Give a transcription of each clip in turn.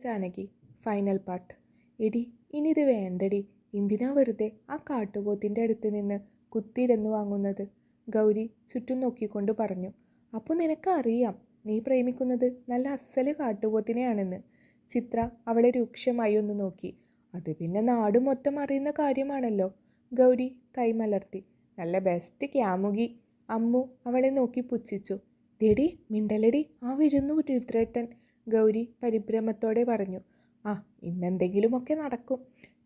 Janaki final part. എടി ഇനിയിത് വേണ്ടടി. എന്തിനാ വെറുതെ ആ കാട്ടുപോത്തിൻ്റെ അടുത്ത് നിന്ന് കുത്തിയിരുന്ന് വാങ്ങുന്നത്? ഗൗരി ചുറ്റും നോക്കിക്കൊണ്ട് പറഞ്ഞു. അപ്പോൾ നിനക്കറിയാം നീ പ്രേമിക്കുന്നത് നല്ല അസല് കാട്ടുപോത്തിനെയാണെന്ന്. ചിത്ര അവളെ രൂക്ഷമായി ഒന്ന് നോക്കി. അത് പിന്നെ നാട് മൊത്തം അറിയുന്ന കാര്യമാണല്ലോ. ഗൗരി കൈമലർത്തി. നല്ല ബെസ്റ്റ് ക്യാമുകി. അമ്മു അവളെ നോക്കി പുച്ഛിച്ചു. ഡെടി മിണ്ടലടി, ആ വരുന്നു രുദ്രേട്ടൻ. ഗൗരി പരിഭ്രമത്തോടെ പറഞ്ഞു. ആ ഇന്നെന്തെങ്കിലുമൊക്കെ നടക്കും.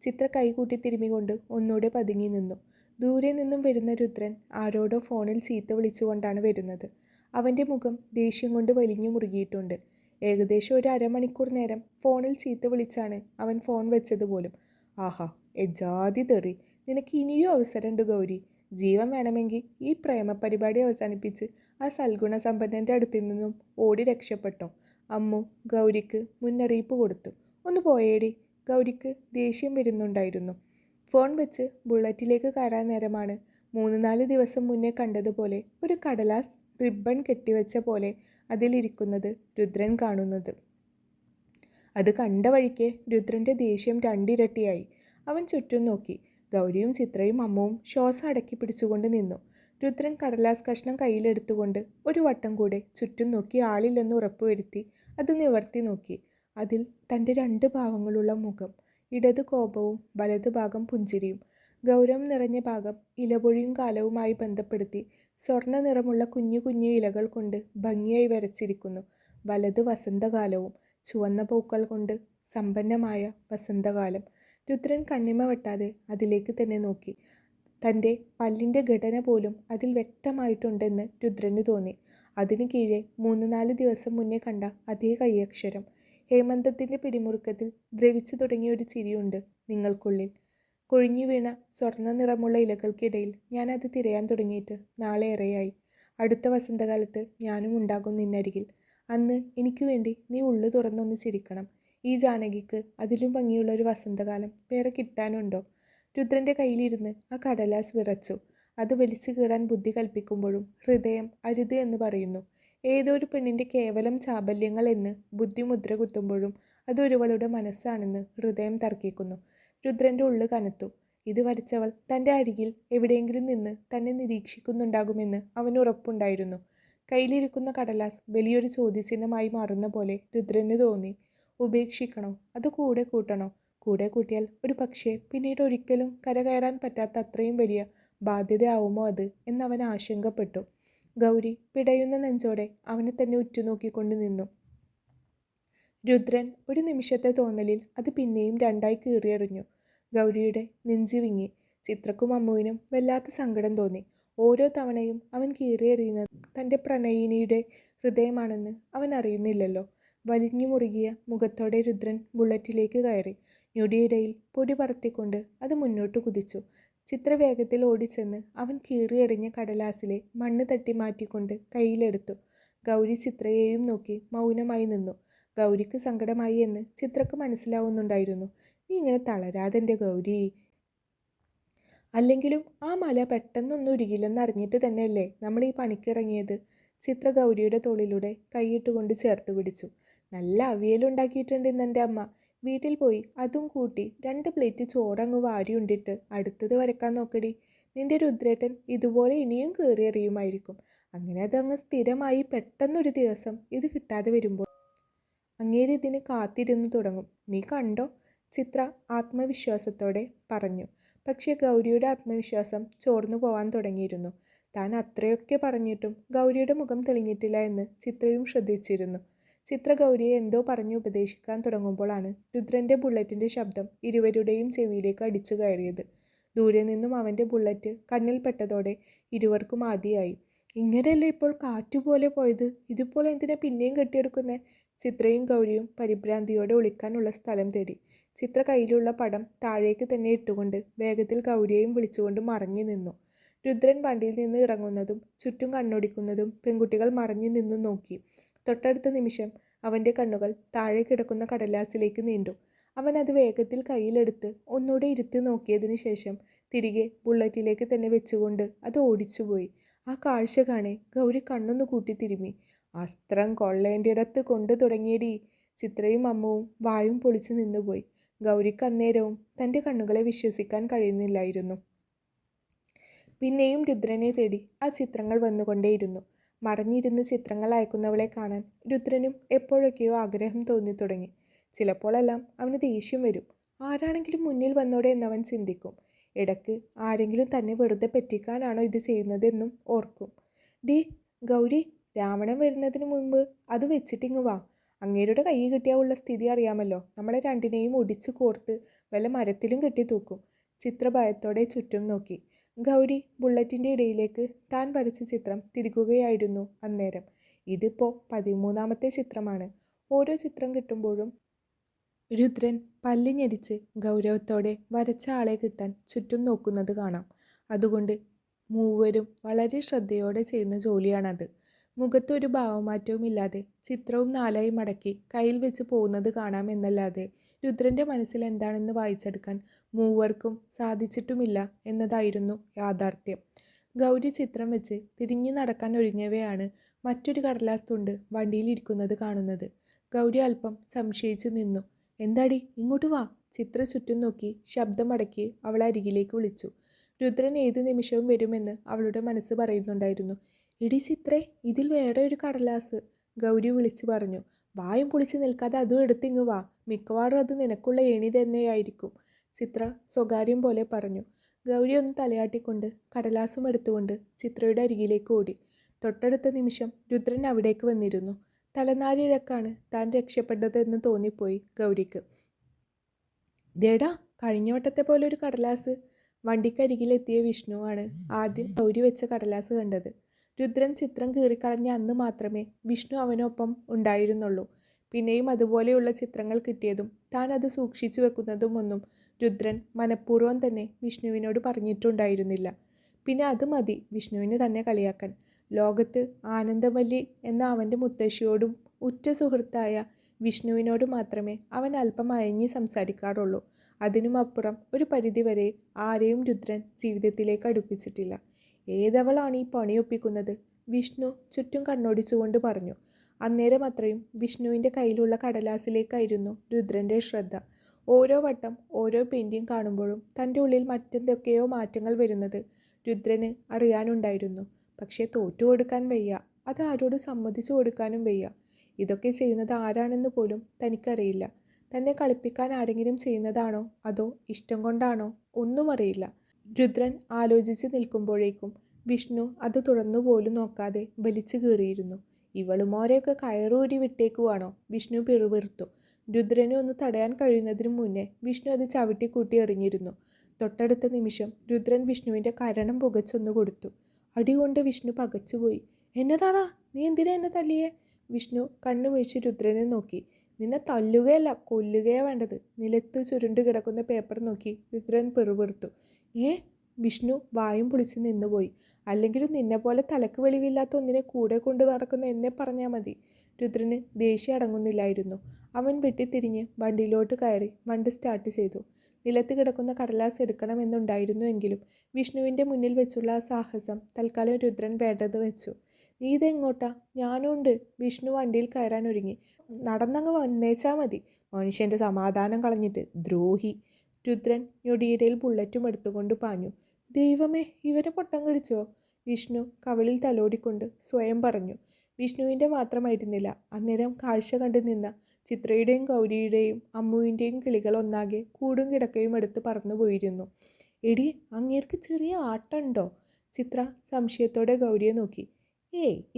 ചിത്ര കൈകൂട്ടി തിരുമികൊണ്ട് ഒന്നുകൂടെ പതുങ്ങി നിന്നു. ദൂരെ നിന്നും വരുന്ന രുദ്രൻ ആരോടോ ഫോണിൽ ചീത്ത വിളിച്ചുകൊണ്ടാണ് വരുന്നത്. അവൻ്റെ മുഖം ദേഷ്യം കൊണ്ട് വലിഞ്ഞു മുറുകിയിട്ടുണ്ട്. ഏകദേശം ഒരു അരമണിക്കൂർ നേരം ഫോണിൽ ചീത്ത വിളിച്ചാണ് അവൻ ഫോൺ വെച്ചത് പോലും. ആഹാ, എജാതി തെറി. നിനക്ക് ഇനിയും അവസരമുണ്ട് ഗൗരി. ജീവൻ വേണമെങ്കിൽ ഈ പ്രേമ പരിപാടി അവസാനിപ്പിച്ച് ആ സൽഗുണ സമ്പന്നൻ്റെ അടുത്തു നിന്നും ഓടി രക്ഷപ്പെട്ടോ. അമ്മു ഗൗരിക്ക് മുന്നറിയിപ്പ് കൊടുത്തു. ഒന്ന് പോയേടി. ഗൗരിക്ക് ദേഷ്യം വരുന്നുണ്ടായിരുന്നു. ഫോൺ വെച്ച് ബുള്ളറ്റിലേക്ക് കയറാൻ നേരമാണ് 3-4 ദിവസം മുന്നേ കണ്ടതുപോലെ ഒരു കടലാസ് റിബൺ കെട്ടിവെച്ച പോലെ അതിലിരിക്കുന്നത് രുദ്രൻ കാണുന്നത്. അത് കണ്ട വഴിക്ക് രുദ്രൻ്റെ ദേഷ്യം രണ്ടിരട്ടിയായി. അവൻ ചുറ്റും നോക്കി. ഗൗരിയും ചിത്രയും അമ്മുവും ശ്വാസം അടക്കി പിടിച്ചുകൊണ്ട് നിന്നു. രുദ്രൻ കടലാസ് കഷ്ണം കയ്യിലെടുത്തുകൊണ്ട് ഒരു വട്ടം കൂടെ ചുറ്റും നോക്കി ആളില്ലെന്ന് ഉറപ്പുവരുത്തി അത് നിവർത്തി നോക്കി. അതിൽ തൻ്റെ 2 ഭാവങ്ങളുള്ള മുഖം. ഇടത് കോപവും വലത് ഭാഗം പുഞ്ചിരിയും. ഗൗരവം നിറഞ്ഞ ഭാഗം ഇലപൊഴിയും കാലവുമായി ബന്ധപ്പെടുത്തി സ്വർണ്ണ നിറമുള്ള കുഞ്ഞു കുഞ്ഞു ഇലകൾ കൊണ്ട് ഭംഗിയായി വരച്ചിരിക്കുന്നു. വലത് വസന്തകാലവും ചുവന്ന പൂക്കൾ കൊണ്ട് സമ്പന്നമായ വസന്തകാലം. രുദ്രൻ കണ്ണിമ വെട്ടാതെ അതിലേക്ക് തന്നെ നോക്കി. തൻ്റെ പല്ലിൻ്റെ ഘടന പോലും അതിൽ വ്യക്തമായിട്ടുണ്ടെന്ന് രുദ്രന് തോന്നി. അതിനു കീഴെ 3-4 ദിവസം മുന്നേ കണ്ട അതേ കൈയക്ഷരം. ഹേമന്തത്തിൻ്റെ പിടിമുറുക്കത്തിൽ ദ്രവിച്ചു തുടങ്ങിയ ഒരു ചിരിയുണ്ട് നിങ്ങൾക്കുള്ളിൽ. കൊഴിഞ്ഞു വീണ സ്വർണ്ണ നിറമുള്ള ഇലകൾക്കിടയിൽ ഞാനത് തിരയാൻ തുടങ്ങിയിട്ട് നാളേറെയായി. അടുത്ത വസന്തകാലത്ത് ഞാനും ഉണ്ടാകും നിന്നരികിൽ. അന്ന് എനിക്ക് വേണ്ടി നീ ഉള്ളു തുറന്നൊന്ന് ചിരിക്കണം. ഈ ജാനകിക്ക് അതിലും ഭംഗിയുള്ള ഒരു വസന്തകാലം വേറെ കിട്ടാനുണ്ടോ? രുദ്രൻ്റെ കയ്യിലിരുന്ന് ആ കടലാസ് വിറച്ചു. അത് വലിച്ചു കീറാൻ ബുദ്ധി കൽപ്പിക്കുമ്പോഴും ഹൃദയം അരുത് എന്ന് പറയുന്നു. ഏതോ ഒരു പെണ്ണിൻ്റെ കേവലം ചാബല്യങ്ങൾ എന്ന് ബുദ്ധി മുദ്ര കുത്തുമ്പോഴും അതൊരുവളുടെ മനസ്സാണെന്ന് ഹൃദയം തർക്കിക്കുന്നു. രുദ്രൻ്റെ ഉള്ളു കനത്തു. ഇത് വരച്ചവൾ തൻ്റെ അരികിൽ എവിടെയെങ്കിലും നിന്ന് തന്നെ നിരീക്ഷിക്കുന്നുണ്ടാകുമെന്ന് അവന് ഉറപ്പുണ്ടായിരുന്നു. കയ്യിലിരിക്കുന്ന കടലാസ് വലിയൊരു ചോദ്യചിഹ്നമായി മാറുന്ന പോലെ രുദ്രന് തോന്നി. ഉപേക്ഷിക്കണോ അതോ കൂടെ കൂട്ടണോ? കൂടെ കൂട്ടിയാൽ ഒരു പക്ഷേ പിന്നീട് ഒരിക്കലും കരകയറാൻ പറ്റാത്ത അത്രയും വലിയ ബാധ്യതയാവുമോ അത് എന്നവൻ ആശങ്കപ്പെട്ടു. ഗൗരി പിടയുന്ന നെഞ്ചോടെ അവനെ തന്നെ ഉറ്റുനോക്കിക്കൊണ്ട് നിന്നു. രുദ്രൻ ഒരു നിമിഷത്തെ തോന്നലിൽ അത് പിന്നെയും 2ആയി കീറിയെറിഞ്ഞു. ഗൗരിയുടെ നെഞ്ചു വിങ്ങി. ചിത്രക്കും അമ്മുവിനും വല്ലാത്ത സങ്കടം തോന്നി. ഓരോ തവണയും അവൻ കീറിയെറിയുന്നത് തൻ്റെ പ്രണയിനിയുടെ ഹൃദയമാണെന്ന് അവൻ അറിയുന്നില്ലല്ലോ. വലിഞ്ഞു മുറുകിയ മുഖത്തോടെ രുദ്രൻ ബുള്ളറ്റിലേക്ക് കയറി. ഞൊടിയിടയിൽ പൊടി പറത്തിക്കൊണ്ട് അത് മുന്നോട്ട് കുതിച്ചു. ചിത്ര വേഗത്തിൽ ഓടിച്ചെന്ന് അവൻ കീറിയെറിഞ്ഞ കടലാസിലെ മണ്ണ് തട്ടി മാറ്റിക്കൊണ്ട് കയ്യിലെടുത്തു. ഗൗരി ചിത്രയെയും നോക്കി മൗനമായി നിന്നു. ഗൗരിക്ക് സങ്കടമായി എന്ന് ചിത്രക്ക് മനസ്സിലാവുന്നുണ്ടായിരുന്നു. നീ ഇങ്ങനെ തളരാതെ എൻ്റെ ഗൗരി. അല്ലെങ്കിലും ആ മല പെട്ടെന്നൊന്നും ഉരുകില്ലെന്ന് അറിഞ്ഞിട്ട് തന്നെയല്ലേ നമ്മൾ ഈ പണിക്കിറങ്ങിയത്. ചിത്ര ഗൗരിയുടെ തോളിലൂടെ കൈയിട്ടുകൊണ്ട് ചേർത്ത് പിടിച്ചു. നല്ല അവിയലുണ്ടാക്കിയിട്ടുണ്ട് ഇന്നെൻ്റെ അമ്മ. വീട്ടിൽ പോയി അതും കൂട്ടി 2 പ്ലേറ്റ് ചോറങ്ങ് വാരിയുണ്ടിട്ട് അടുത്തത് വരക്കാൻ നോക്കടി. നിന്റെ രുദ്രേട്ടൻ ഇതുപോലെ ഇനിയും കയറിയെറിയുമായിരിക്കും. അങ്ങനെ അതങ്ങ് സ്ഥിരമായി പെട്ടെന്നൊരു ദിവസം ഇത് കിട്ടാതെ വരുമ്പോൾ അങ്ങേര് ഇതിന് കാത്തിരുന്നു തുടങ്ങും. നീ കണ്ടോ? ചിത്ര ആത്മവിശ്വാസത്തോടെ പറഞ്ഞു. പക്ഷേ ഗൗരിയുടെ ആത്മവിശ്വാസം ചോർന്നു പോവാൻ തുടങ്ങിയിരുന്നു. താൻ അത്രയൊക്കെ പറഞ്ഞിട്ടും ഗൗരിയുടെ മുഖം തെളിഞ്ഞിട്ടില്ല എന്ന് ചിത്രയും ശ്രദ്ധിച്ചിരുന്നു. ചിത്ര ഗൗരിയെ എന്തോ പറഞ്ഞു ഉപദേശിക്കാൻ തുടങ്ങുമ്പോഴാണ് രുദ്രൻ്റെ ബുള്ളറ്റിൻ്റെ ശബ്ദം ഇരുവരുടെയും ചെവിയിലേക്ക് അടിച്ചു കയറിയത്. ദൂരെ നിന്നും അവൻ്റെ ബുള്ളറ്റ് കണ്ണിൽ പെട്ടതോടെ ഇരുവർക്കും ആദിയായി. ഇങ്ങനെയല്ലേ ഇപ്പോൾ കാറ്റുപോലെ പോയത്, ഇതിപ്പോൾ എന്തിനാ പിന്നെയും കെട്ടിയെടുക്കുന്നേ? ചിത്രയും ഗൗരിയും പരിഭ്രാന്തിയോടെ ഒളിക്കാനുള്ള സ്ഥലം തേടി. ചിത്ര കയ്യിലുള്ള പടം താഴേക്ക് തന്നെ ഇട്ടുകൊണ്ട് വേഗത്തിൽ ഗൗരിയെയും വിളിച്ചുകൊണ്ട് മറഞ്ഞു നിന്നു. രുദ്രൻ വണ്ടിയിൽ നിന്ന് ഇറങ്ങുന്നതും ചുറ്റും കണ്ണോടിക്കുന്നതും പെൺകുട്ടികൾ മറഞ്ഞു നിന്നു നോക്കി. തൊട്ടടുത്ത നിമിഷം അവൻ്റെ കണ്ണുകൾ താഴെ കിടക്കുന്ന കടലാസിലേക്ക് നീണ്ടു. അവൻ അത് വേഗത്തിൽ കയ്യിലെടുത്ത് ഒന്നുകൂടെ ഇരുത്തി നോക്കിയതിന് ശേഷം തിരികെ ബുള്ളറ്റിലേക്ക് തന്നെ വെച്ചുകൊണ്ട് അത് ഓടിച്ചുപോയി. ആ കാഴ്ച കാണെ ഗൗരി കണ്ണൊന്ന് കൂട്ടി തിരുമ്മി. അസ്ത്രം കൊള്ളേണ്ടിടത്ത് കൊണ്ടു തുടങ്ങിയടി. ചിത്രയും അമ്മുവും വായും പൊളിച്ചു നിന്നുപോയി. ഗൗരിക്ക് അന്നേരവും തൻ്റെ കണ്ണുകളെ വിശ്വസിക്കാൻ കഴിയുന്നില്ലായിരുന്നു. പിന്നെയും രുദ്രനെ തേടി ആ ചിത്രങ്ങൾ വന്നുകൊണ്ടേയിരുന്നു. മറഞ്ഞിരുന്ന് ചിത്രങ്ങൾ അയക്കുന്നവളെ കാണാൻ രുദ്രനും എപ്പോഴൊക്കെയോ ആഗ്രഹം തോന്നി തുടങ്ങി. ചിലപ്പോഴെല്ലാം അവന് ദേഷ്യം വരും. ആരാണെങ്കിലും മുന്നിൽ വന്നോടെ എന്നവൻ ചിന്തിക്കും. ഇടയ്ക്ക് ആരെങ്കിലും തന്നെ വെറുതെ പറ്റിക്കാനാണോ ഇത് ചെയ്യുന്നതെന്നും ഓർക്കും. ഡി ഗൗരി, രാവണൻ വരുന്നതിന് മുമ്പ് അത് വെച്ചിട്ടിങ്ങ് വാ. അങ്ങേരുടെ കൈ കിട്ടിയാൽ ഉള്ള സ്ഥിതി അറിയാമല്ലോ. നമ്മളെ രണ്ടിനെയും ഒടിച്ചു കോർത്ത് വല്ല മരത്തിലും കെട്ടി തൂക്കും. ചിത്ര ഭയത്തോടെ ചുറ്റും നോക്കി. ഗൗരി ബുള്ളറ്റിൻ്റെ ഇടയിലേക്ക് താൻ വരച്ച ചിത്രം തിരികുകയായിരുന്നു അന്നേരം. ഇതിപ്പോൾ 13ാമത്തെ ചിത്രമാണ്. ഓരോ ചിത്രം കിട്ടുമ്പോഴും രുദ്രൻ പല്ലിഞ്ഞെരിച്ച് ഗൗരവത്തോടെ വരച്ച ആളെ കിട്ടാൻ ചുറ്റും നോക്കുന്നത് കാണാം. അതുകൊണ്ട് മൂവരും വളരെ ശ്രദ്ധയോടെ ചെയ്യുന്ന ജോലിയാണത്. മുഖത്തൊരു ഭാവമാറ്റവുമില്ലാതെ ചിത്രവും നാലായി മടക്കി കയ്യിൽ വെച്ച് പോകുന്നത് കാണാം എന്നല്ലാതെ രുദ്രൻ്റെ മനസ്സിൽ എന്താണെന്ന് വായിച്ചെടുക്കാൻ മൂവർക്കും സാധിച്ചിട്ടുമില്ല എന്നതായിരുന്നു യാഥാർത്ഥ്യം. ഗൗരി ചിത്രം വെച്ച് തിരിഞ്ഞു നടക്കാൻ ഒരുങ്ങവെയാണ് മറ്റൊരു കടലാസ് തുണ്ട് വണ്ടിയിലിരിക്കുന്നത് കാണുന്നത്. ഗൗരി അല്പം സംശയിച്ചു നിന്നു. എന്താടി, ഇങ്ങോട്ട് വാ. ചിത്ര ചുറ്റും നോക്കി ശബ്ദമടക്കി അവളെ അരികിലേക്ക് വിളിച്ചു. രുദ്രൻ ഏത് നിമിഷവും വരുമെന്ന് അവളുടെ മനസ്സ് പറയുന്നുണ്ടായിരുന്നു. ഇടി ചിത്രേ, ഇതിൽ വേറെ ഒരു കടലാസ്, ഗൗരി വിളിച്ചു പറഞ്ഞു. വായും പൊളിച്ച് നിൽക്കാതെ അതും എടുത്തിങ്ങ് വാ. മിക്കവാറും അത് നിനക്കുള്ള ഏണി തന്നെയായിരിക്കും, ചിത്ര സ്വകാര്യം പോലെ പറഞ്ഞു. ഗൗരി ഒന്ന് തലയാട്ടിക്കൊണ്ട് കടലാസും എടുത്തുകൊണ്ട് ചിത്രയുടെ അരികിലേക്ക് ഓടി. തൊട്ടടുത്ത നിമിഷം രുദ്രൻ അവിടേക്ക് വന്നിരുന്നു. തലനാരിഴക്കാണ് താൻ രക്ഷപ്പെട്ടതെന്ന് തോന്നിപ്പോയി ഗൗരിക്ക്. ദേടാ, കഴിഞ്ഞ വട്ടത്തെ പോലെ ഒരു കടലാസ്. വണ്ടിക്കരികിലെത്തിയ വിഷ്ണുവാണ് ആദ്യം ഗൗരി വെച്ച കടലാസ് കണ്ടത്. രുദ്രൻ ചിത്രം കീറിക്കളഞ്ഞ അന്ന് മാത്രമേ വിഷ്ണു അവനൊപ്പം ഉണ്ടായിരുന്നുള്ളൂ. പിന്നെയും അതുപോലെയുള്ള ചിത്രങ്ങൾ കിട്ടിയതും താൻ അത് സൂക്ഷിച്ചു വെക്കുന്നതും ഒന്നും രുദ്രൻ മനഃപൂർവ്വം തന്നെ വിഷ്ണുവിനോട് പറഞ്ഞിട്ടുണ്ടായിരുന്നില്ല. പിന്നെ അത് മതി വിഷ്ണുവിന് തന്നെ കളിയാക്കാൻ. ലോകത്ത് ആനന്ദവല്ലി എന്ന അവൻ്റെ മുത്തശ്ശിയോടും ഉറ്റ സുഹൃത്തായ വിഷ്ണുവിനോട് മാത്രമേ അവൻ അല്പം അയഞ്ഞ് സംസാരിക്കാറുള്ളൂ. അതിനുമപ്പുറം ഒരു പരിധിവരെ ആരെയും രുദ്രൻ ജീവിതത്തിലേക്ക് അടുപ്പിച്ചിട്ടില്ല. ഏതവളാണ് ഈ പണിയൊപ്പിക്കുന്നത്, വിഷ്ണു ചുറ്റും കണ്ണോടിച്ചുകൊണ്ട് പറഞ്ഞു. അന്നേരം അത്രയും വിഷ്ണുവിൻ്റെ കയ്യിലുള്ള കടലാസിലേക്കായിരുന്നു രുദ്രൻ്റെ ശ്രദ്ധ. ഓരോ വട്ടം ഓരോ പെയിൻറ്റിങ് കാണുമ്പോഴും തൻ്റെ ഉള്ളിൽ മറ്റെന്തൊക്കെയോ മാറ്റങ്ങൾ വരുന്നത് രുദ്രന് അറിയാനുണ്ടായിരുന്നു. പക്ഷേ തോറ്റു കൊടുക്കാൻ വയ്യ, അത് ആരോട് സമ്മതിച്ചു കൊടുക്കാനും വയ്യ. ഇതൊക്കെ ചെയ്യുന്നത് ആരാണെന്ന് പോലും തനിക്കറിയില്ല. തന്നെ കളിപ്പിക്കാൻ ആരെങ്കിലും ചെയ്യുന്നതാണോ അതോ ഇഷ്ടം കൊണ്ടാണോ ഒന്നും അറിയില്ല. രുദ്രൻ ആലോചിച്ച് നിൽക്കുമ്പോഴേക്കും വിഷ്ണു അത് തുറന്നു പോലും നോക്കാതെ വലിച്ചു കീറിയിരുന്നു. ഇവളുമാരെയൊക്കെ കയറൂരി വിട്ടേക്കുവാണോ, വിഷ്ണു പിറുപിറുത്തു. രുദ്രനെ ഒന്ന് തടയാൻ കഴിയുന്നതിനു മുന്നേ വിഷ്ണു അത് ചവിട്ടിക്കൂട്ടി എറിഞ്ഞിരുന്നു. തൊട്ടടുത്ത നിമിഷം രുദ്രൻ വിഷ്ണുവിൻ്റെ കരണം പുകച്ചൊന്നു കൊടുത്തു. അടികൊണ്ട് വിഷ്ണു പകച്ചുപോയി. എന്നതാടാ, നീ എന്തിനാ എന്നെ തല്ലിയേ? വിഷ്ണു കണ്ണു വീഴ്ച രുദ്രനെ നോക്കി. നിന്നെ തല്ലുകയല്ല, കൊല്ലുകയാ വേണ്ടത്. നിലത്ത് ചുരുണ്ടു കിടക്കുന്ന പേപ്പർ നോക്കി രുദ്രൻ പിറുപിറുത്തു. വിഷ്ണു വായും പൊളിച്ച് നിന്നുപോയി. അല്ലെങ്കിലും നിന്നെപ്പോലെ തലക്ക് വെളിവില്ലാത്ത ഒന്നിനെ കൂടെ കൊണ്ട് നടക്കുന്ന എന്നെ പറഞ്ഞാൽ മതി. രുദ്രന് ദേഷ്യം അടങ്ങുന്നില്ലായിരുന്നു. അവൻ വെട്ടിത്തിരിഞ്ഞ് വണ്ടിയിലോട്ട് കയറി വണ്ടി സ്റ്റാർട്ട് ചെയ്തു. നിലത്ത് കിടക്കുന്ന കടലാസ് എടുക്കണമെന്നുണ്ടായിരുന്നുവെങ്കിലും വിഷ്ണുവിൻ്റെ മുന്നിൽ വെച്ചുള്ള ആ സാഹസം തൽക്കാലം രുദ്രൻ വേണ്ടത് വെച്ചു. നീ ഇതെങ്ങോട്ടാ? ഞാനും ഉണ്ട്. വിഷ്ണു വണ്ടിയിൽ കയറാൻ ഒരുങ്ങി. നടന്നങ്ങ് വന്നേച്ചാൽ മതി. മനുഷ്യൻ്റെ സമാധാനം കളഞ്ഞിട്ട് ദ്രോഹി. രുദ്രൻ ഞൊടിയിടയിൽ ബുള്ളറ്റും എടുത്തുകൊണ്ട് പാഞ്ഞു. ദൈവമേ, ഇവരെ പൊട്ടം കടിച്ചോ? വിഷ്ണു കവിളിൽ തലോടിക്കൊണ്ട് സ്വയം പറഞ്ഞു. വിഷ്ണുവിൻ്റെ മാത്രമായിരുന്നില്ല, അന്നേരം കാഴ്ച കണ്ടു നിന്ന ചിത്രയുടെയും ഗൗരിയുടെയും അമ്മുവിൻ്റെയും കിളികൾ ഒന്നാകെ കൂടും കിടക്കയും എടുത്ത് പറന്നുപോയിരുന്നു. എടി, അങ്ങേർക്ക് ചെറിയ ആട്ടമുണ്ടോ? ചിത്ര സംശയത്തോടെ ഗൗരിയെ നോക്കി.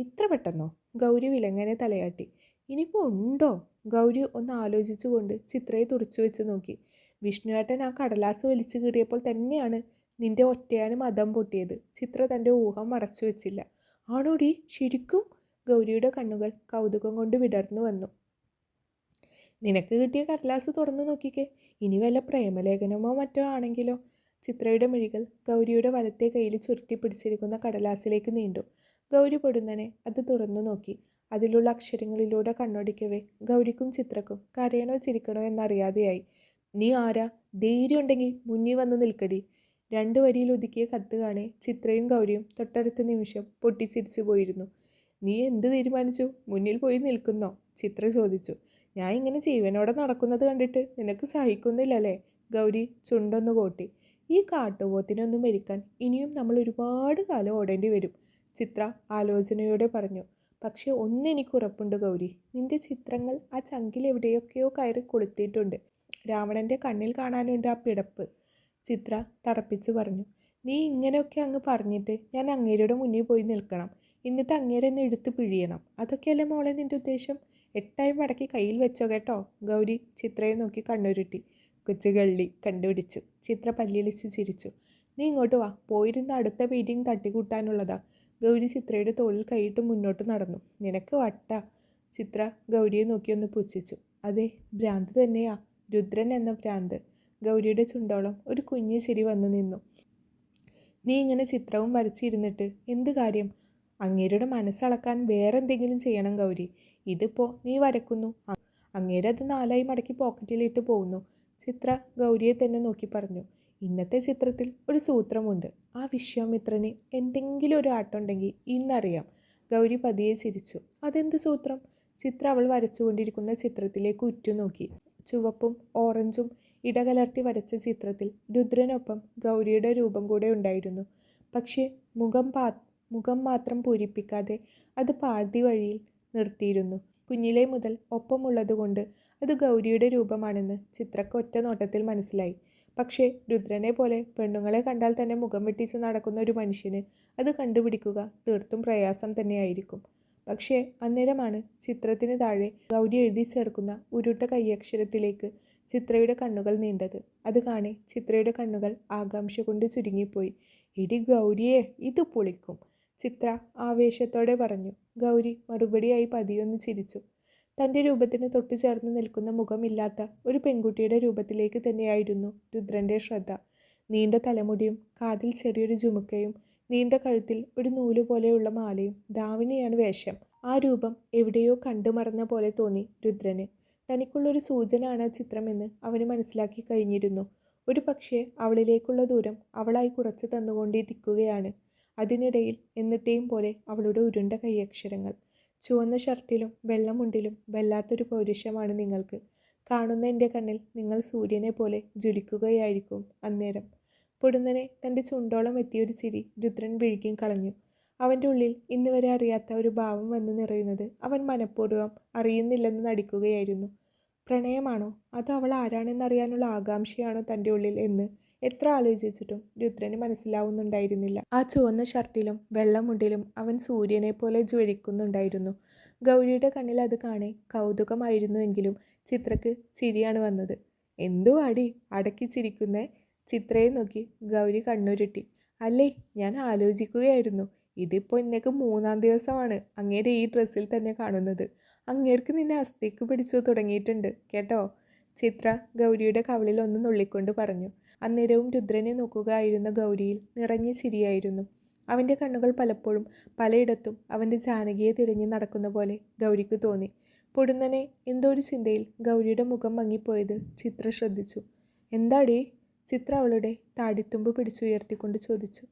ഇത്ര പെട്ടെന്നോ? ഗൗരി വിലങ്ങനെ തലയാട്ടി. ഇനിയിപ്പോൾ ഉണ്ടോ? ഗൗരി ഒന്ന് ആലോചിച്ചുകൊണ്ട് ചിത്രയെ തുറച്ചു വെച്ച് നോക്കി. വിഷ്ണുവേട്ടൻ ആ കടലാസ് വലിച്ചു കീറിയപ്പോൾ തന്നെയാണ് നിന്റെ ഒറ്റയാനും മതം പൊട്ടിയത്. ചിത്ര തൻ്റെ ഊഹം അടച്ചു വെച്ചില്ല. ആണോടി, ശരിക്കും? ഗൗരിയുടെ കണ്ണുകൾ കൗതുകം കൊണ്ട് വിടർന്നു വന്നു. നിനക്ക് കിട്ടിയ കടലാസ് തുറന്നു നോക്കിക്കേ. ഇനി വല്ല പ്രേമലേഖനമോ മറ്റോ ആണെങ്കിലോ? ചിത്രയുടെ മിഴികൾ ഗൗരിയുടെ വലത്തെ കയ്യിൽ ചുരുട്ടി പിടിച്ചിരിക്കുന്ന കടലാസിലേക്ക് നീണ്ടു. ഗൗരി പൊടുന്നനെ അത് തുറന്നു നോക്കി. അതിലുള്ള അക്ഷരങ്ങളിലൂടെ കണ്ണോടിക്കവേ ഗൗരിക്കും ചിത്രക്കും കരയണോ ചിരിക്കണോ എന്നറിയാതെയായി. നീ ആരാ? ധൈര്യം ഉണ്ടെങ്കിൽ മുന്നിൽ വന്ന് നിൽക്കടി. 2 വരിയിൽ ഒതുക്കിയ കത്ത് കാണെ ചിത്രയും ഗൗരിയും തൊട്ടടുത്ത നിമിഷം പൊട്ടിച്ചിരിച്ചു പോയിരുന്നു. നീ എന്ത് തീരുമാനിച്ചു? മുന്നിൽ പോയി നിൽക്കുന്നോ? ചിത്ര ചോദിച്ചു. ഞാൻ ഇങ്ങനെ ജീവനോടെ നടക്കുന്നത് കണ്ടിട്ട് നിനക്ക് സഹിക്കുന്നില്ലല്ലേ? ഗൗരി ചുണ്ടൊന്നു കോട്ടി. ഈ കാട്ടുപോത്തിനൊന്നും മരിക്കാൻ ഇനിയും നമ്മൾ ഒരുപാട് കാലം ഓടേണ്ടി വരും, ചിത്ര ആലോചനയോടെ പറഞ്ഞു. പക്ഷെ ഒന്നെനിക്ക് ഉറപ്പുണ്ട് ഗൗരി, നിന്റെ ചിത്രങ്ങൾ ആ ചങ്കിൽ എവിടെയൊക്കെയോ കയറി കൊളുത്തിയിട്ടുണ്ട്. രാവണന്റെ കണ്ണിൽ കാണാനുണ്ട് ആ പിടപ്പ്, ചിത്ര തറപ്പിച്ചു പറഞ്ഞു. നീ ഇങ്ങനെയൊക്കെ അങ്ങ് പറഞ്ഞിട്ട് ഞാൻ അങ്ങേരുടെ മുന്നിൽ പോയി നിൽക്കണം, എന്നിട്ട് അങ്ങേരെന്നെ എടുത്ത് പിഴിയണം, അതൊക്കെയല്ലേ മോളെ നിന്റെ ഉദ്ദേശം? എട്ടായി മടക്കി കയ്യിൽ വെച്ചോ കേട്ടോ. ഗൗരി ചിത്രയെ നോക്കി കണ്ണുരുട്ടി. കൊച്ചുകള്ളി കണ്ടുപിടിച്ചു, ചിത്ര പല്ലിളിച്ചു ചിരിച്ചു. നീ ഇങ്ങോട്ട് വാ, പോയിരുന്ന അടുത്ത മീറ്റിംഗ് തട്ടിക്കൂട്ടാനുള്ളതാ. ഗൗരി ചിത്രയുടെ തോളിൽ കൈയിട്ട് മുന്നോട്ട് നടന്നു. നിനക്ക് വട്ട. ചിത്ര ഗൗരിയെ നോക്കിയൊന്ന് പുച്ഛിച്ചു. അതെ, ഭ്രാന്ത് തന്നെയാ, രുദ്രൻ എന്ന ഭ്രാന്ത്. ഗൗരിയുടെ ചുണ്ടോളം ഒരു കുഞ്ഞു ചിരി വന്നു നിന്നു. നീ ഇങ്ങനെ ചിത്രവും വരച്ചിരുന്നിട്ട് എന്ത് കാര്യം? അങ്ങേരുടെ മനസ്സളക്കാൻ വേറെന്തെങ്കിലും ചെയ്യണം ഗൗരി. ഇതിപ്പോൾ നീ വരക്കുന്നു, അങ്ങേരത് നാലായി മടക്കി പോക്കറ്റിലിട്ട് പോകുന്നു. ചിത്ര ഗൗരിയെ തന്നെ നോക്കി പറഞ്ഞു. ഇന്നത്തെ ചിത്രത്തിൽ ഒരു സൂത്രമുണ്ട്. ആ വിശ്വാമിത്രന് എന്തെങ്കിലും ഒരു ആട്ടമുണ്ടെങ്കിൽ ഇന്നറിയാം. ഗൗരി പതിയെ ചിരിച്ചു. അതെന്ത് സൂത്രം? ചിത്ര അവൾ വരച്ചുകൊണ്ടിരിക്കുന്ന ചിത്രത്തിലേക്ക് ഉറ്റുനോക്കി. ചുവപ്പും ഓറഞ്ചും ഇടകലർത്തി വരച്ച ചിത്രത്തിൽ രുദ്രനൊപ്പം ഗൗരിയുടെ രൂപം കൂടെ ഉണ്ടായിരുന്നു. പക്ഷേ മുഖം മാത്രം പൂരിപ്പിക്കാതെ അത് പാതി വഴിയിൽ നിർത്തിയിരുന്നു. കുഞ്ഞിലെ മുതൽ ഒപ്പമുള്ളതുകൊണ്ട് അത് ഗൗരിയുടെ രൂപമാണെന്ന് ചിത്രക്ക് ഒറ്റ നോട്ടത്തിൽ മനസ്സിലായി. പക്ഷേ രുദ്രനെ പോലെ പെണ്ണുങ്ങളെ കണ്ടാൽ തന്നെ മുഖം വെട്ടിച്ച് നടക്കുന്ന ഒരു മനുഷ്യന് അത് കണ്ടുപിടിക്കുക തീർത്തും പ്രയാസം തന്നെയായിരിക്കും. പക്ഷേ അന്നേരമാണ് ചിത്രത്തിന് താഴെ ഗൗരി എഴുതി ചേർക്കുന്ന ഉരുട്ട കൈയക്ഷരത്തിലേക്ക് ചിത്രയുടെ കണ്ണുകൾ നീണ്ടത്. അത് കാണെ ചിത്രയുടെ കണ്ണുകൾ ആകാംക്ഷ കൊണ്ട് ചുരുങ്ങിപ്പോയി. എടി ഗൗരിയെ, ഇത് പൊളിക്കും, ചിത്ര ആവേശത്തോടെ പറഞ്ഞു. ഗൗരി മറുപടിയായി പതിയൊന്ന് ചിരിച്ചു. തൻ്റെ രൂപത്തിന് തൊട്ടു ചേർന്ന് നിൽക്കുന്ന മുഖമില്ലാത്ത ഒരു പെൺകുട്ടിയുടെ രൂപത്തിലേക്ക് തന്നെയായിരുന്നു രുദ്രൻ്റെ ശ്രദ്ധ. നീണ്ട തലമുടിയും കാതിൽ ചെറിയൊരു ജുമുക്കയും നീണ്ട കഴുത്തിൽ ഒരു നൂല് പോലെയുള്ള മാലയും. ദാവിണിയാണ് വേഷം. ആ രൂപം എവിടെയോ കണ്ടുമറന്ന പോലെ തോന്നി രുദ്രന്. തനിക്കുള്ളൊരു സൂചനയാണ് ആ ചിത്രമെന്ന് അവന് മനസ്സിലാക്കി കഴിഞ്ഞിരുന്നു. ഒരു പക്ഷേ അവളിലേക്കുള്ള ദൂരം അവളായി കുറച്ച് തന്നുകൊണ്ടിരിക്കുകയാണ്. അതിനിടയിൽ എന്നത്തെയും പോലെ അവളുടെ ഉരുണ്ട കൈയക്ഷരങ്ങൾ. ചുവന്ന ഷർട്ടിലും വെള്ളമുണ്ടിലും വല്ലാത്തൊരു പൗരുഷമാണ് നിങ്ങൾക്ക്. കാണുന്ന എൻ്റെ കണ്ണിൽ നിങ്ങൾ സൂര്യനെ പോലെ ജ്വലിക്കുകയായിരിക്കും അന്നേരം. പൊടുന്നനെ തൻ്റെ ചുണ്ടോളം എത്തിയൊരു ചിരി രുദ്രൻ വിഴുകിയും കളഞ്ഞു. അവൻ്റെ ഉള്ളിൽ ഇന്ന് വരെ അറിയാത്ത ഒരു ഭാവം വന്ന് നിറയുന്നത് അവൻ മനഃപൂർവ്വം അറിയുന്നില്ലെന്ന് നടിക്കുകയായിരുന്നു. പ്രണയമാണോ അതോ അവൾ ആരാണെന്നറിയാനുള്ള ആകാംക്ഷയാണോ തൻ്റെ ഉള്ളിൽ എന്ന് എത്ര ആലോചിച്ചിട്ടും രുദ്രന് മനസ്സിലാവുന്നുണ്ടായിരുന്നില്ല. ആ ചുവന്ന ഷർട്ടിലും വെള്ളമുണ്ടിലും അവൻ സൂര്യനെ പോലെ ജ്വലിക്കുന്നുണ്ടായിരുന്നു. ഗൗരിയുടെ കണ്ണിൽ അത് കാണെ കൗതുകമായിരുന്നുവെങ്കിലും ചിത്രക്ക് ചിരിയാണ് വന്നത്. എന്തോ അടി അടക്കി ചിരിക്കുന്നേ? ചിത്രയെ നോക്കി ഗൗരി കണ്ണുരുട്ടി. അല്ലേ, ഞാൻ ആലോചിക്കുകയായിരുന്നു. ഇതിപ്പോൾ ഇന്നേക്ക് 3-ാം ദിവസമാണ് അങ്ങേരെ ഈ ഡ്രസ്സിൽ തന്നെ കാണുന്നത്. അങ്ങേർക്ക് നിന്നെ അസ്ഥിക്ക് പിടിച്ചു തുടങ്ങിയിട്ടുണ്ട് കേട്ടോ, ചിത്ര ഗൗരിയുടെ കവിളിൽ ഒന്ന് നുള്ളിക്കൊണ്ട് പറഞ്ഞു. അന്നേരവും രുദ്രനെ നോക്കുകയായിരുന്ന ഗൗരിയിൽ നിറഞ്ഞ ചിരിയായിരുന്നു. അവൻ്റെ കണ്ണുകൾ പലപ്പോഴും പലയിടത്തും അവൻ്റെ ജാനകിയെ തിരഞ്ഞു നടക്കുന്ന പോലെ ഗൗരിക്ക് തോന്നി. പൊടുന്നനെ എന്തോ ഒരു ചിന്തയിൽ ഗൗരിയുടെ മുഖം മങ്ങിപ്പോയത് ചിത്ര ശ്രദ്ധിച്ചു. എന്താടീ? ചിത്ര അവളുടെ താടിത്തുമ്പ് പിടിച്ചുയർത്തിക്കൊണ്ട് ചോദിച്ചു.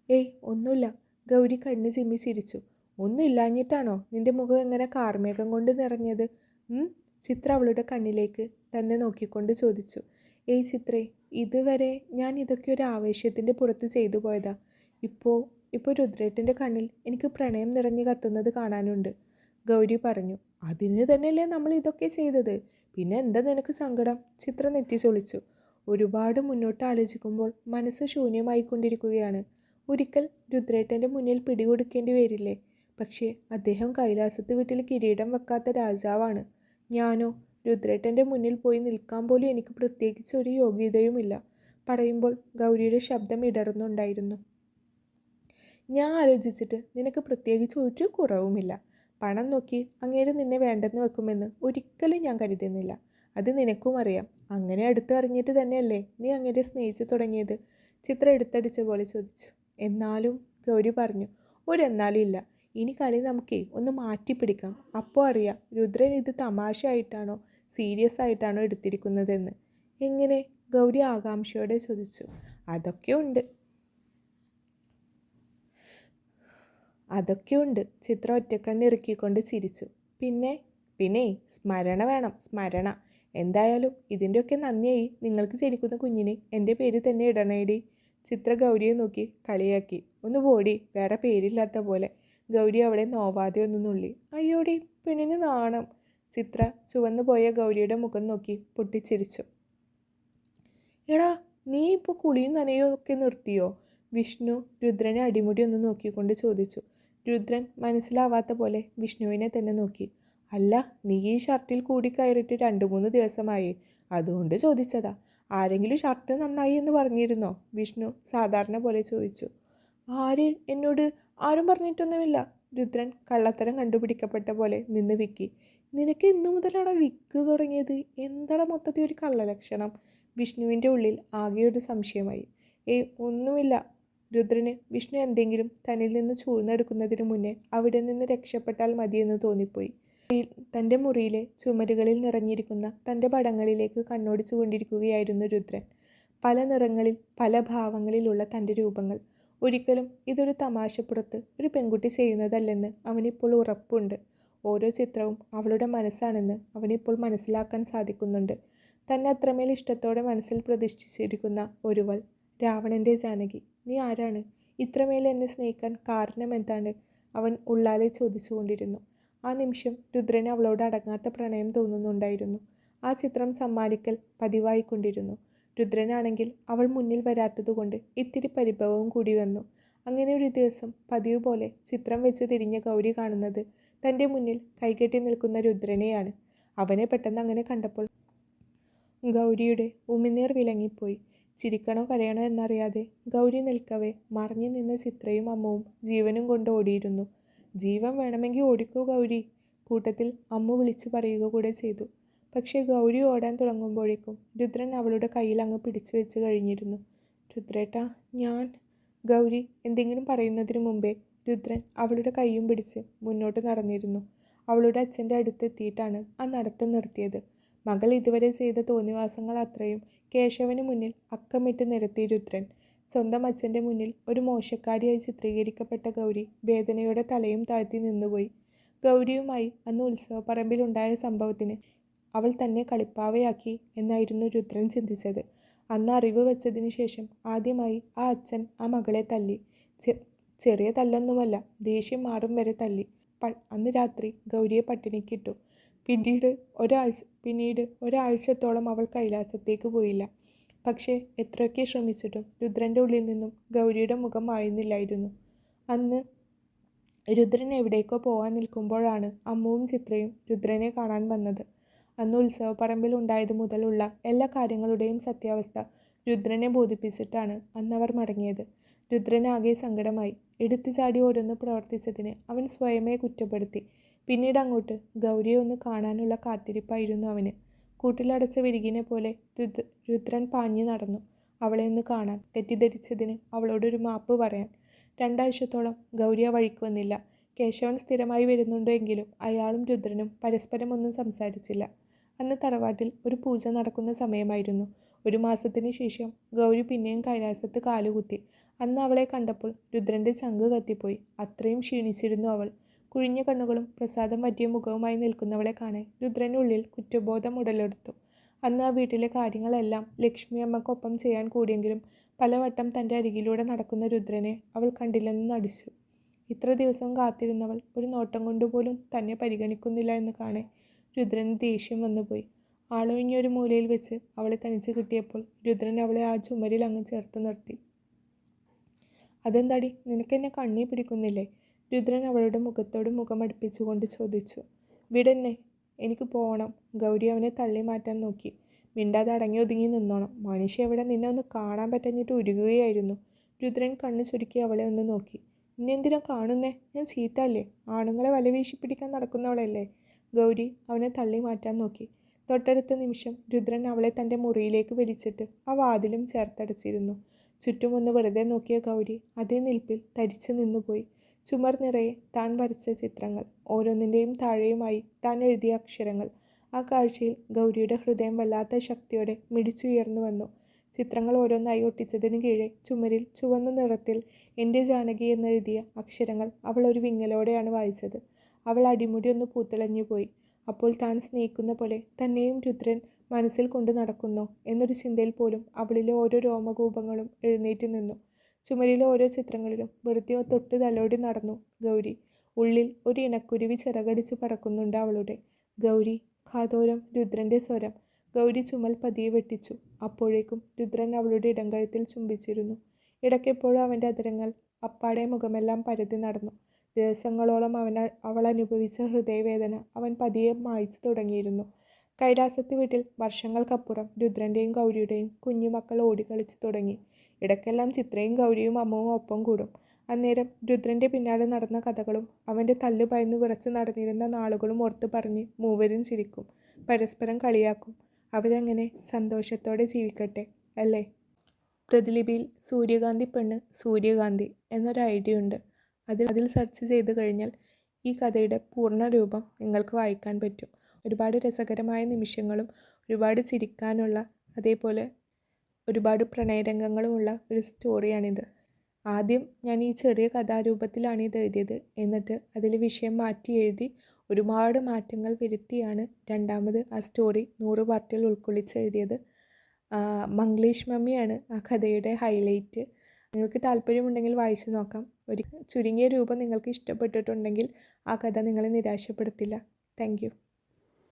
ഏയ് ഒന്നുമില്ല, ഗൗരി കണ്ണ് ചിമ്മി ചിരിച്ചു. ഒന്നുമില്ലാഞ്ഞിട്ടാണോ നിന്റെ മുഖം എങ്ങനെ കാർമേഘം കൊണ്ട് നിറഞ്ഞത്? ചിത്ര അവളുടെ കണ്ണിലേക്ക് തന്നെ നോക്കിക്കൊണ്ട് ചോദിച്ചു. ഏയ് ചിത്രേ, ഇതുവരെ ഞാൻ ഇതൊക്കെ ഒരു ആവേശത്തിൻ്റെ പുറത്ത് ചെയ്തു പോയതാ. ഇപ്പോൾ രുദ്രേട്ടൻ്റെ കണ്ണിൽ എനിക്ക് പ്രണയം നിറഞ്ഞു കത്തുന്നത് കാണാനുണ്ട്, ഗൗരി പറഞ്ഞു. അതിന് തന്നെയല്ലേ നമ്മൾ ഇതൊക്കെ ചെയ്തത്, പിന്നെ എന്താ നിനക്ക് സങ്കടം? ചിത്ര നെറ്റി ചൊളിച്ചു. ഒരുപാട് മുന്നോട്ട് ആലോചിക്കുമ്പോൾ മനസ്സ് ശൂന്യമായിക്കൊണ്ടിരിക്കുകയാണ്. ഒരിക്കൽ രുദ്രേട്ടൻ്റെ മുന്നിൽ പിടികൊടുക്കേണ്ടി വരില്ലേ? പക്ഷേ അദ്ദേഹം കൈലാസത്ത് വീട്ടിൽ കിരീടം വെക്കാത്ത രാജാവാണ്. ഞാനോ രുദ്രേട്ടൻ്റെ മുന്നിൽ പോയി നിൽക്കാൻ പോലും എനിക്ക് പ്രത്യേകിച്ച് ഒരു യോഗ്യതയുമില്ല. പറയുമ്പോൾ ഗൗരിയുടെ ശബ്ദം ഇടറുന്നുണ്ടായിരുന്നു. ഞാൻ ആലോചിച്ചിട്ട് നിനക്ക് പ്രത്യേകിച്ച് ഒരു കുറവുമില്ല. പണം നോക്കി അങ്ങേര് നിന്നെ വേണ്ടെന്ന് വെക്കുമെന്ന് ഒരിക്കലും ഞാൻ കരുതുന്നില്ല. അത് നിനക്കും അറിയാം. അങ്ങനെ അടുത്ത് അറിഞ്ഞിട്ട് തന്നെയല്ലേ നീ അങ്ങേരെ സ്നേഹിച്ചു തുടങ്ങിയത്? ചിത്ര എടുത്തടിച്ച പോലെ ചോദിച്ചു. എന്നാലും, ഗൗരി പറഞ്ഞു. ഒരെന്നാലും ഇല്ല. ഇനി കളി നമുക്കേ ഒന്ന് മാറ്റിപ്പിടിക്കാം. അപ്പോൾ അറിയാം രുദ്രൻ ഇത് തമാശ ആയിട്ടാണോ സീരിയസ് ആയിട്ടാണോ എടുത്തിരിക്കുന്നതെന്ന്. എങ്ങനെ? ഗൗരി ആകാംക്ഷയോടെ ചോദിച്ചു. അതൊക്കെയുണ്ട്, ചിത്ര ഒറ്റക്കണ്ണിറുക്കിക്കൊണ്ട് ചിരിച്ചു. പിന്നെ പിന്നെ സ്മരണ വേണം, സ്മരണ. എന്തായാലും ഇതിൻ്റെയൊക്കെ നന്ദിയായി നിങ്ങൾക്ക് ജനിക്കുന്ന കുഞ്ഞിന് എൻ്റെ പേര് തന്നെ ഇടണേടി. ചിത്ര ഗൗരിയെ നോക്കി കളിയാക്കി. ഒന്ന് പോടി, വേറെ പേരില്ലാത്ത പോലെ. ഗൗരി അവളെ നോവാതെ ഒന്ന് നുള്ളി. അയ്യോടി, പെണ്ണിന് നാണം. ചിത്ര ചുവന്നു പോയ ഗൗരിയുടെ മുഖം നോക്കി പൊട്ടിച്ചിരിച്ചു. എടാ, നീ ഇപ്പോൾ കുളിയും നനയോ ഒക്കെ നിർത്തിയോ? വിഷ്ണു രുദ്രനെ അടിമുടി ഒന്ന് നോക്കിക്കൊണ്ട് ചോദിച്ചു. രുദ്രൻ മനസ്സിലാവാത്ത പോലെ വിഷ്ണുവിനെ തന്നെ നോക്കി. അല്ല, നീ ഈ ഷർട്ടിൽ കൂടി കയറിയിട്ട് 2-3 ദിവസമായി, അതുകൊണ്ട് ചോദിച്ചതാ. ആരെങ്കിലും ഷർട്ട് നന്നായി എന്ന് പറഞ്ഞിരുന്നോ? വിഷ്ണു സാധാരണ പോലെ ചോദിച്ചു. ആര് എന്നോട്? ആരും പറഞ്ഞിട്ടൊന്നുമില്ല. രുദ്രൻ കള്ളത്തരം കണ്ടുപിടിക്കപ്പെട്ട പോലെ നിന്ന് വിക്കി. നിനക്ക് ഇന്നു മുതലാണ് വിക്ക് തുടങ്ങിയത്? എന്താണ് മൊത്തത്തിൽ ഒരു കള്ളലക്ഷണം? വിഷ്ണുവിൻ്റെ ഉള്ളിൽ ആകെ ഒരു സംശയമായി. ഒന്നുമില്ല. രുദ്രന് വിഷ്ണു എന്തെങ്കിലും തന്നിൽ നിന്ന് ചൂഴ്ന്നെടുക്കുന്നതിന് മുന്നേ അവിടെ നിന്ന് രക്ഷപ്പെട്ടാൽ മതിയെന്ന് തോന്നിപ്പോയി. തൻ്റെ മുറിയിലെ ചുമരുകളിൽ നിറഞ്ഞിരിക്കുന്ന തൻ്റെ പടങ്ങളിലേക്ക് കണ്ണോടിച്ചു കൊണ്ടിരിക്കുകയായിരുന്നു രുദ്രൻ. പല നിറങ്ങളിൽ പല ഭാവങ്ങളിലുള്ള തൻ്റെ രൂപങ്ങൾ. ഒരിക്കലും ഇതൊരു തമാശപ്പുറത്ത് ഒരു പെൺകുട്ടി ചെയ്യുന്നതല്ലെന്ന് അവനിപ്പോൾ ഉറപ്പുണ്ട്. ഓരോ ചിത്രവും അവളുടെ മനസ്സാണെന്ന് അവനിപ്പോൾ മനസ്സിലാക്കാൻ സാധിക്കുന്നുണ്ട്. തന്നെ അത്രമേൽ ഇഷ്ടത്തോടെ മനസ്സിൽ പ്രതിഷ്ഠിച്ചിരിക്കുന്ന ഒരുവൾ, രാവണൻ്റെ ജാനകി. നീ ആരാണ്? ഇത്രമേൽ എന്നെ സ്നേഹിക്കാൻ കാരണം എന്താണ്? അവൻ ഉള്ളാലെ ചോദിച്ചുകൊണ്ടിരുന്നു. ആ നിമിഷം രുദ്രന് അവളോട് അടങ്ങാത്ത പ്രണയം തോന്നുന്നുണ്ടായിരുന്നു. ആ ചിത്രം സമ്മാനിക്കൽ പതിവായിക്കൊണ്ടിരുന്നു. രുദ്രനാണെങ്കിൽ അവൾ മുന്നിൽ വരാത്തതുകൊണ്ട് ഇത്തിരി പരിഭവവും കൂടി വന്നു. അങ്ങനെ ഒരു ദിവസം പതിവ് പോലെ ചിത്രം വെച്ച് തിരിഞ്ഞ ഗൗരി കാണുന്നത് തൻ്റെ മുന്നിൽ കൈകെട്ടി നിൽക്കുന്ന രുദ്രനെയാണ്. അവനെ പെട്ടെന്ന് അങ്ങനെ കണ്ടപ്പോൾ ഗൗരിയുടെ ഉമിനീർ വിലങ്ങിപ്പോയി. ചിരിക്കണോ കരയണോ എന്നറിയാതെ ഗൗരി നിൽക്കവേ മറഞ്ഞു നിന്ന ചിത്രയും അമ്മുവും ജീവനും കൊണ്ട് ഓടിയിരുന്നു. ജീവൻ വേണമെങ്കിൽ ഓടിക്കോ ഗൗരി, കൂട്ടത്തിൽ അമ്മു വിളിച്ചു പറയുക കൂടെ ചെയ്തു. പക്ഷേ ഗൗരി ഓടാൻ തുടങ്ങുമ്പോഴേക്കും രുദ്രൻ അവളുടെ കയ്യിൽ അങ്ങ് പിടിച്ചു വെച്ച് കഴിഞ്ഞിരുന്നു. രുദ്രേട്ടാ, ഞാൻ... ഗൗരി എന്തെങ്കിലും പറയുന്നതിന് മുമ്പേ രുദ്രൻ അവളുടെ കൈയും പിടിച്ച് മുന്നോട്ട് നടന്നിരുന്നു. അവളുടെ അച്ഛൻ്റെ അടുത്തെത്തിയിട്ടാണ് ആ നടത്തം നിർത്തിയത്. മകൾ ഇതുവരെ ചെയ്ത തോന്നിവാസങ്ങൾ അത്രയും കേശവന് മുന്നിൽ അക്കമിട്ട് നിരത്തി രുദ്രൻ. സ്വന്തം അച്ഛൻ്റെ മുന്നിൽ ഒരു മോശക്കാരിയായി ചിത്രീകരിക്കപ്പെട്ട ഗൗരി വേദനയോടെ തലയും താഴ്ത്തി നിന്നുപോയി. ഗൗരിയുമായി അന്ന് ഉത്സവപ്പറമ്പിലുണ്ടായ സംഭവത്തിന് അവൾ തന്നെ കളിപ്പാവയാക്കി എന്നായിരുന്നു രുദ്രൻ ചിന്തിച്ചത്. അന്ന് അറിവ് വെച്ചതിന് ശേഷം ആദ്യമായി ആ അച്ഛൻ ആ മകളെ തല്ലി. ചെറിയ തല്ലൊന്നുമല്ല, ദേഷ്യം മാറും വരെ തല്ലി. അന്ന് രാത്രി ഗൗരിയെ പട്ടിണിക്കിട്ടു. പിന്നീട് ഒരാഴ്ചത്തോളം അവൾ കൈലാസത്തേക്ക് പോയില്ല. പക്ഷേ എത്രയൊക്കെ ശ്രമിച്ചിട്ടും രുദ്രൻ്റെ ഉള്ളിൽ നിന്നും ഗൗരിയുടെ മുഖം മായുന്നില്ലായിരുന്നു. അന്ന് രുദ്രൻ എവിടേക്കോ പോകാൻ നിൽക്കുമ്പോഴാണ് അമ്മുവും ചിത്രയും രുദ്രനെ കാണാൻ വന്നത്. അന്ന് ഉത്സവപ്പറമ്പിൽ ഉണ്ടായത് മുതലുള്ള എല്ലാ കാര്യങ്ങളുടെയും സത്യാവസ്ഥ രുദ്രനെ ബോധിപ്പിച്ചിട്ടാണ് അന്നവർ മടങ്ങിയത്. രുദ്രനാകെ സങ്കടമായി. എടുത്തു ചാടി ഓരോന്ന് പ്രവർത്തിച്ചതിന് അവൻ സ്വയമേ കുറ്റപ്പെടുത്തി. പിന്നീട് അങ്ങോട്ട് ഗൗരിയെ ഒന്ന് കാണാനുള്ള കാത്തിരിപ്പായിരുന്നു അവന്. കൂട്ടിലടച്ച വിരികിനെ പോലെ രുദ്രൻ പാഞ്ഞു നടന്നു. അവളെ ഒന്ന് കാണാൻ, തെറ്റിദ്ധരിച്ചതിന് അവളോടൊരു മാപ്പ് പറയാൻ. 2 ആഴ്ചത്തോളം ഗൗരി ആ വഴിക്ക് വന്നില്ല. കേശവൻ സ്ഥിരമായി വരുന്നുണ്ടെങ്കിലും അയാളും രുദ്രനും പരസ്പരം ഒന്നും സംസാരിച്ചില്ല. അന്ന് തറവാട്ടിൽ ഒരു പൂജ നടക്കുന്ന സമയമായിരുന്നു. 1 മാസത്തിന് ശേഷം ഗൗരി പിന്നെയും കൈലാസത്ത് കാലുകുത്തി. അന്ന് അവളെ കണ്ടപ്പോൾ രുദ്രൻ്റെ ചങ്ക് കത്തിപ്പോയി. അത്രയും ക്ഷീണിച്ചിരുന്നു അവൾ. കുഴിഞ്ഞ കണ്ണുകളും പ്രസാദം പറ്റിയ മുഖവുമായി നിൽക്കുന്നവളെ കാണാൻ രുദ്രനുള്ളിൽ കുറ്റബോധം ഉടലെടുത്തു. അന്ന് ആ വീട്ടിലെ കാര്യങ്ങളെല്ലാം ലക്ഷ്മി അമ്മക്കൊപ്പം ചെയ്യാൻ കൂടിയെങ്കിലും പലവട്ടം തൻ്റെ അരികിലൂടെ നടക്കുന്ന രുദ്രനെ അവൾ കണ്ടില്ലെന്ന് നടിച്ചു. ഇത്ര ദിവസവും കാത്തിരുന്നവൾ ഒരു നോട്ടം കൊണ്ടുപോലും തന്നെ പരിഗണിക്കുന്നില്ല എന്ന് കാണെ രുദ്രന് ദേഷ്യം വന്നുപോയി. ആളൊഴിഞ്ഞൊരു മൂലയിൽ വെച്ച് അവളെ തനിച്ച് കിട്ടിയപ്പോൾ രുദ്രൻ അവളെ ആ ചുമരിൽ അങ്ങ് ചേർത്ത് നിർത്തി. അതെന്താടി, നിനക്കെന്നെ കണ്ണി പിടിക്കുന്നില്ലേ? രുദ്രൻ അവളുടെ മുഖത്തോട് മുഖമടുപ്പിച്ചുകൊണ്ട് ചോദിച്ചു. വിടെന്നെ, എനിക്ക് പോകണം. ഗൗരി അവനെ തള്ളി മാറ്റാൻ നോക്കി. മിണ്ടാതെ അടങ്ങി ഒതുങ്ങി നിന്നോണം. മനുഷ്യ എവിടെ, നിന്നെ ഒന്ന് കാണാൻ പറ്റഞ്ഞിട്ട് ഉരുകുകയായിരുന്നു. രുദ്രൻ കണ്ണു ചുരുക്കി അവളെ ഒന്ന് നോക്കി. നിന്നെന്തിനാ കാണുന്നേ? ഞാൻ ചീത്തല്ലേ? ആണുങ്ങളെ വല വീശി പിടിക്കാൻ നടക്കുന്നവളല്ലേ? ഗൗരി അവനെ തള്ളി മാറ്റാൻ നോക്കി. തൊട്ടടുത്ത നിമിഷം രുദ്രൻ അവളെ തൻ്റെ മുറിയിലേക്ക് വലിച്ചിട്ട് ആ വാതിലും ചേർത്തടച്ചിരുന്നു. ചുറ്റുമൊന്ന് വെറുതെ നോക്കിയ ഗൗരി അതേ നിൽപ്പിൽ തരിച്ചു നിന്നുപോയി. ചുമർ നിറയെ താൻ വരച്ച ചിത്രങ്ങൾ, ഓരോന്നിൻ്റെയും താഴെയുമായി താൻ എഴുതിയ അക്ഷരങ്ങൾ. ആ കാഴ്ചയിൽ ഗൗരിയുടെ ഹൃദയം വല്ലാത്ത ശക്തിയോടെ മിടിച്ചുയർന്നു വന്നു. ചിത്രങ്ങൾ ഓരോന്നായി ഒട്ടിച്ചതിന് കീഴെ ചുമരിൽ ചുവന്ന നിറത്തിൽ എൻ്റെ ജാനകി എന്നെഴുതിയ അക്ഷരങ്ങൾ അവൾ ഒരു വിങ്ങലോടെയാണ് വായിച്ചത്. അവൾ അടിമുടി ഒന്ന് പൂത്തിളഞ്ഞു പോയി. അപ്പോൾ താൻ സ്നേഹിക്കുന്ന പോലെ തന്നെയും രുദ്രൻ മനസ്സിൽ കൊണ്ടു നടക്കുന്നോ എന്നൊരു ചിന്തയിൽ പോലും അവളിലെ ഓരോ രോമകൂപങ്ങളും എഴുന്നേറ്റ് നിന്നു. ചുമരിലെ ഓരോ ചിത്രങ്ങളിലും വെറുതെ തൊട്ട് തലോടി നടന്നു ഗൗരി. ഉള്ളിൽ ഒരു ഇണക്കുരുവി ചിറകടിച്ച് പറക്കുന്നുണ്ട് അവളുടെ. ഗൗരി. കാതോരം രുദ്രൻ്റെ സ്വരം. ഗൗരി ചുമൽ പതിയെ വെട്ടിച്ചു. അപ്പോഴേക്കും രുദ്രൻ അവളുടെ ഇടംകഴുത്തിൽ ചുംബിച്ചിരുന്നു. ഇടയ്ക്കെപ്പോഴും അവൻ്റെ അധരങ്ങൾ അപ്പാടെ മുഖമെല്ലാം പരതി നടന്നു. ദിവസങ്ങളോളം അവൾ അനുഭവിച്ച ഹൃദയവേദന അവൻ പതിയെ മായ്ച്ചു തുടങ്ങിയിരുന്നു. കൈലാസത്ത് വീട്ടിൽ വർഷങ്ങൾക്കപ്പുറം രുദ്രൻ്റെയും ഗൗരിയുടെയും കുഞ്ഞുമക്കൾ ഓടിക്കളിച്ചു തുടങ്ങി. ഇടയ്ക്കെല്ലാം ചിത്രയും ഗൗരിയും അമ്മുവും ഒപ്പം കൂടും. അന്നേരം രുദ്രൻ്റെ പിന്നാലെ നടന്ന കഥകളും അവൻ്റെ തല്ല് ഭയന്നു വിറച്ച് നടന്നിരുന്ന നാളുകളും ഓർത്ത് പറഞ്ഞ് മൂവരും ചിരിക്കും, പരസ്പരം കളിയാക്കും. അവരങ്ങനെ സന്തോഷത്തോടെ ജീവിക്കട്ടെ, അല്ലേ? പ്രതിലിപിയിൽ സൂര്യകാന്തി പെണ്ണ് സൂര്യകാന്തി എന്നൊരു ഐഡിയ ഉണ്ട്. അതിൽ സെർച്ച് ചെയ്ത് കഴിഞ്ഞാൽ ഈ കഥയുടെ പൂർണ്ണ രൂപം നിങ്ങൾക്ക് വായിക്കാൻ പറ്റും. ഒരുപാട് രസകരമായ നിമിഷങ്ങളും ഒരുപാട് ചിരിക്കാനുള്ള, അതേപോലെ ഒരുപാട് പ്രണയരംഗങ്ങളുമുള്ള ഒരു സ്റ്റോറിയാണിത്. ആദ്യം ഞാൻ ഈ ചെറിയ കഥാരൂപത്തിലാണ് ഇത് എഴുതിയത്. എന്നിട്ട് അതിൽ വിഷയം മാറ്റി എഴുതി ഒരുപാട് മാറ്റങ്ങൾ വരുത്തിയാണ് രണ്ടാമത് ആ സ്റ്റോറി 100 പാർട്ടിൽ ഉൾക്കൊള്ളിച്ച് എഴുതിയത്. മംഗ്ലീഷ് മമ്മിയാണ് ആ കഥയുടെ ഹൈലൈറ്റ്. നിങ്ങൾക്ക് താല്പര്യമുണ്ടെങ്കിൽ വായിച്ചു നോക്കാം. ഒരു ചുരുങ്ങിയ രൂപം നിങ്ങൾക്ക് ഇഷ്ടപ്പെട്ടിട്ടുണ്ടെങ്കിൽ ആ കഥ നിങ്ങളെ നിരാശപ്പെടുത്തില്ല. Thank you.